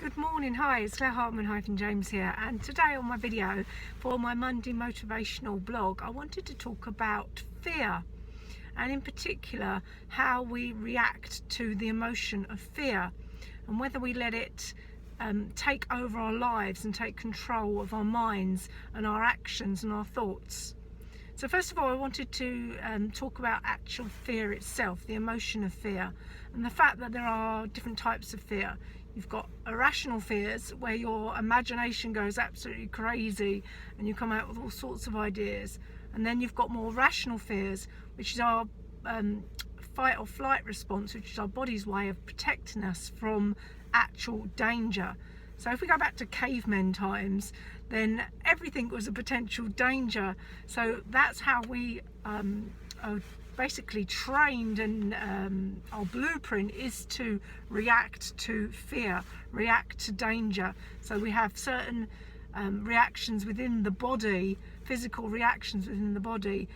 Good morning, hi, it's Claire Hartman-James here, and today on my video for my Monday motivational blog I wanted to talk about fear, and in particular how we react to the emotion of fear and whether we let it take over our lives and take control of our minds and our actions and our thoughts. So first of all, I wanted to talk about actual fear itself, the emotion of fear, and the fact that there are different types of fear. You've got irrational fears where your imagination goes absolutely crazy and you come out with all sorts of ideas. And then you've got more rational fears, which is our fight or flight response, which is our body's way of protecting us from actual danger. So if we go back to cavemen times, then everything was a potential danger. So that's how we are basically trained, and our blueprint is to react to fear, react to danger. So we have certain reactions within the body, physical reactions within the body.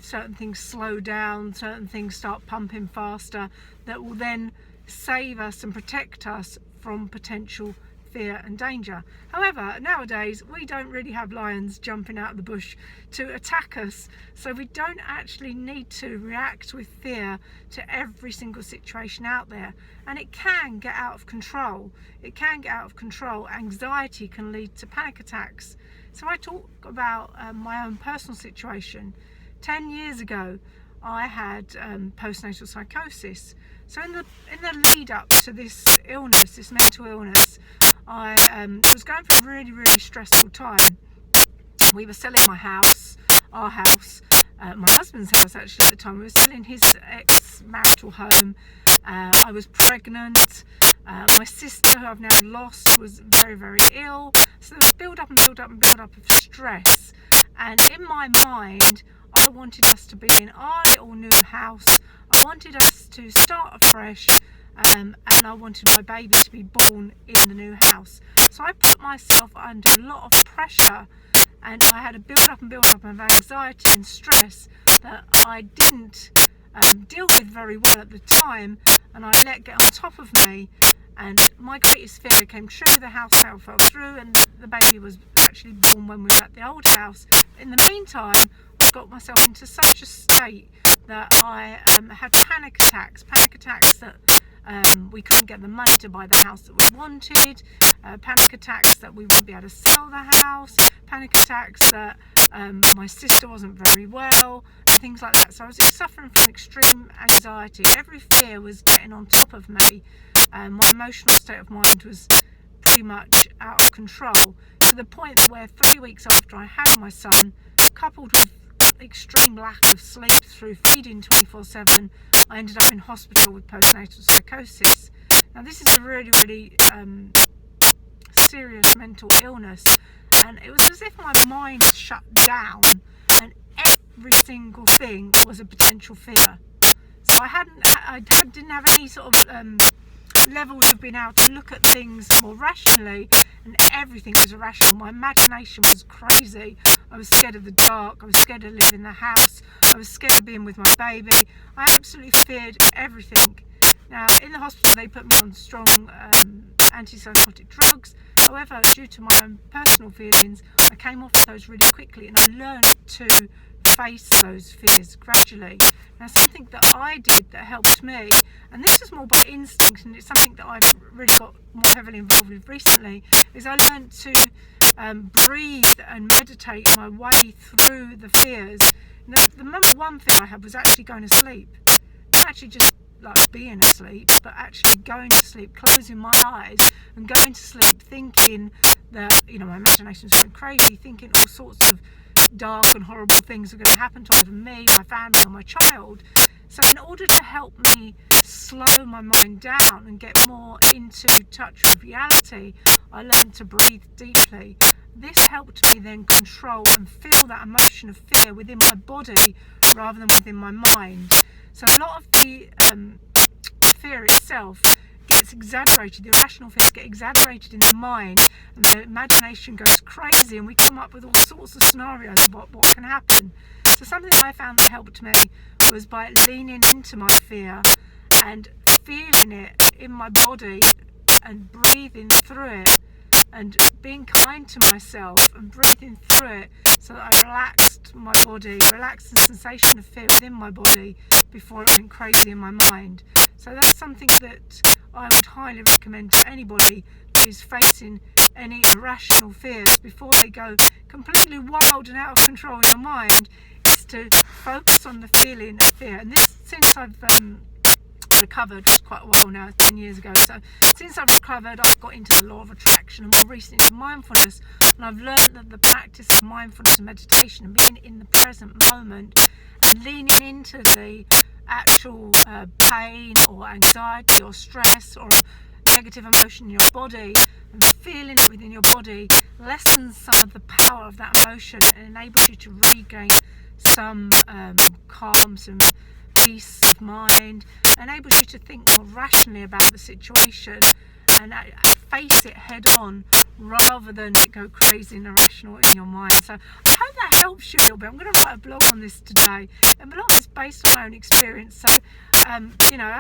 Certain things slow down, certain things start pumping faster, that will then save us and protect us from potential fear and danger. However, nowadays we don't really have lions jumping out of the bush to attack us, so we don't actually need to react with fear to every single situation out there, and it can get out of control. It can get out of control. Anxiety can lead to panic attacks. So I talk about my own personal situation. 10 years ago I had postnatal psychosis. So in the lead up to this illness, this mental illness, I was going through a really stressful time. We were selling my house, our house, my husband's house actually at the time. We were selling his ex-marital home. I was pregnant. My sister, who I've now lost, was very ill. So there was build up of stress. And in my mind, I wanted us to be in our little new house. I wanted us to start afresh, and I wanted my baby to be born in the new house. So I put myself under a lot of pressure, and I had a build up of anxiety and stress that I didn't deal with very well at the time, and I let get on top of me. And my greatest fear came true. The house sale fell through, and the baby was actually born when we were at the old house. In the meantime, I got myself into such a state that I had panic attacks that we couldn't get the money to buy the house that we wanted, panic attacks that we wouldn't be able to sell the house, panic attacks that my sister wasn't very well, and things like that. So I was suffering from extreme anxiety. Every fear was getting on top of me. My emotional state of mind was pretty much out of control, to the point where 3 weeks after I had my son, coupled with extreme lack of sleep through feeding 24/7, I ended up in hospital with postnatal psychosis. Now this is a really serious mental illness, and it was as if my mind shut down and every single thing was a potential fear. So I didn't have any sort of levels of being able to look at things more rationally, and everything was irrational. My imagination was crazy. I was scared of the dark. I was scared of leaving the house. I was scared of being with my baby. I absolutely feared everything. Now in the hospital they put me on strong antipsychotic drugs. However, due to my own personal feelings, I came off those really quickly, and I learned to face those fears gradually. Now something that I did that helped me, and this is more by instinct, and it's something that I've really got more heavily involved with recently, is I learned to breathe and meditate my way through the fears. And the number one fear I had was actually going to sleep. Not actually just like being asleep, but actually going to sleep, closing my eyes and going to sleep, thinking that, my imagination's going crazy, thinking all sorts of dark and horrible things are going to happen to either me, my family, or my child. So in order to help me slow my mind down and get more into touch with reality, I learned to breathe deeply. This helped me then control and feel that emotion of fear within my body rather than within my mind. So a lot of the fear itself gets exaggerated. The irrational fears get exaggerated in the mind, and the imagination goes crazy, and we come up with all sorts of scenarios of what can happen. So something I found that helped me was by leaning into my fear and feeling it in my body and breathing through it and being kind to myself and breathing through it, so that I relaxed my body, relaxed the sensation of fear within my body before it went crazy in my mind. So that's something that I would highly recommend to anybody who's facing any irrational fears before they go completely wild and out of control in your mind, is to focus on the feeling of fear. And this, since I've recovered, it's quite a while now, 10 years ago, so since I've recovered, I've got into the law of attraction and more recently into mindfulness, and I've learned that the practice of mindfulness and meditation and being in the present moment and leaning into the actual pain or anxiety or stress or negative emotion in your body and feeling it within your body lessens some of the power of that emotion and enables you to regain some calm, some peace of mind, enables you to think more rationally about the situation and face it head on rather than it go crazy and irrational in your mind. So I hope that helps you a little bit. I'm going to write a blog on this today, and a lot of it's based on my own experience, so I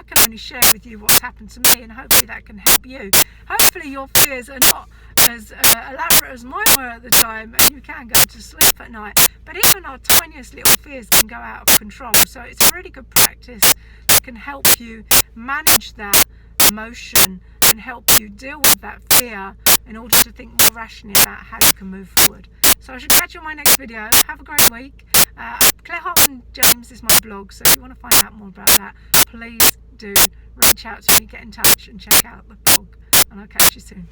can only share with you what's happened to me, and hopefully that can help you. Hopefully your fears are not as elaborate as mine were at the time, and you can go to sleep at night, but even our tiniest little fears can go out of control. So it's a really good practice that can help you manage that emotion and help you deal with that fear in order to think more rationally about how you can move forward. So I should catch you on my next video. Have a great week. Claire Hartman James is my blog, so if you want to find out more about that, please do reach out to me, get in touch and check out the blog, and I'll catch you soon.